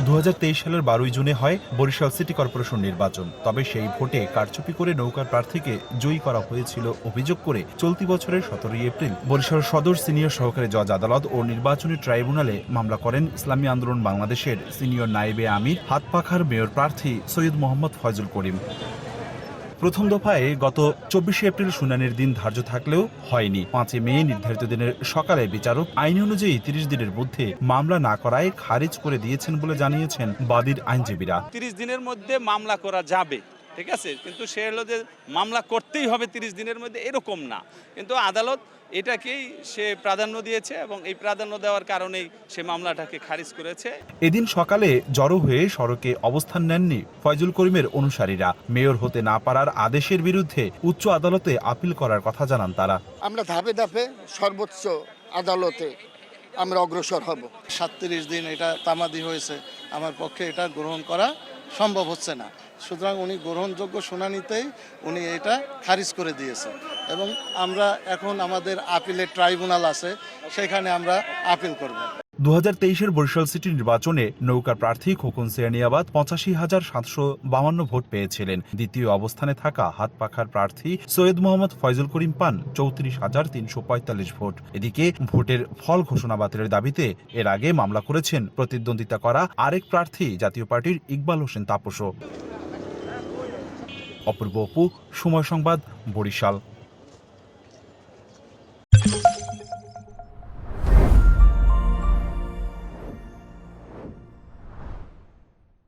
2023 সালের 12 জুনে হয় বরিশাল সিটি কর্পোরেশন নির্বাচন। তবে সেই ভোটে কারচুপি করে নৌকার প্রার্থীকে জয়ী করা হয়েছিল অভিযোগ করে চলতি বছরের 17 এপ্রিল বরিশাল সদর সিনিয়র সহকারী জজ আদালত ও নির্বাচনী ট্রাইব্যুনালে মামলা করেন ইসলামী আন্দোলন বাংলাদেশের সিনিয়র নায়েবে আমির হাতপাখার মেয়র প্রার্থী সৈয়দ মোহাম্মদ ফয়জুল করিম। প্রথম দফায় গত 24 এপ্রিল শুনানির দিন ধার্য থাকলেও হয়নি। 5 মে নির্ধারিত দিনের সকালে বিচারক আইন অনুযায়ী 30 দিনের মধ্যে মামলা না করায় খারিজ করে দিয়েছেন বলে জানিয়েছেন বাদীর আইনজীবীরা। 30 দিনের মধ্যে মামলা করা যাবে, ঠিক আছে, কিন্তু সে হলো যে মামলা করতেই হবে 30 দিনের মধ্যে, এরকম না। কিন্তু আদালত এটাকেই সে প্রাধান্য দিয়েছে এবং এই প্রাধান্য দেওয়ার কারণেই সে মামলাটাকে খারিজ করেছে। এদিন সকালে জড়ো হয়ে সড়কে অবস্থান নেননি ফয়জুল করিমের অনুসারীরা। মেয়র হতে না পারার আদেশের বিরুদ্ধে উচ্চ আদালতে আপিল করার কথা জানান তারা। আমরা ধাপে ধাপে সর্বোচ্চ আদালতে আমরা অগ্রসর হব। 37 দিন এটা তামাদি হয়েছে, আমার পক্ষে এটা গ্রহণ করা সম্ভব হচ্ছে না। সুতরাং উনি গ্রহণযোগ্য শুনানিতেই উনি এটা খারিজ করে দিয়েছে এবং আমরা এখন আমাদের আপিলের ট্রাইব্যুনাল আছে, সেখানে আমরা আপিল করব। 2023-এর বরিশাল সিটি নির্বাচনে নৌকার প্রার্থী খোকন সেয়ানিয়াবাদ 85,752 ভোট পেয়েছিলেন। দ্বিতীয় অবস্থানে থাকা হাতপাখার প্রার্থী সৈয়দ মোহাম্মদ ফয়জুল করিম পান 34,345 ভোট। এদিকে ভোটের ফল ঘোষণা বাতিলের দাবিতে এর আগে মামলা করেছেন প্রতিদ্বন্দ্বিতা করা আরেক প্রার্থী জাতীয় পার্টির ইকবাল হোসেন তাপসও। অপূর্ব অপু, সময় সংবাদ, বরিশাল।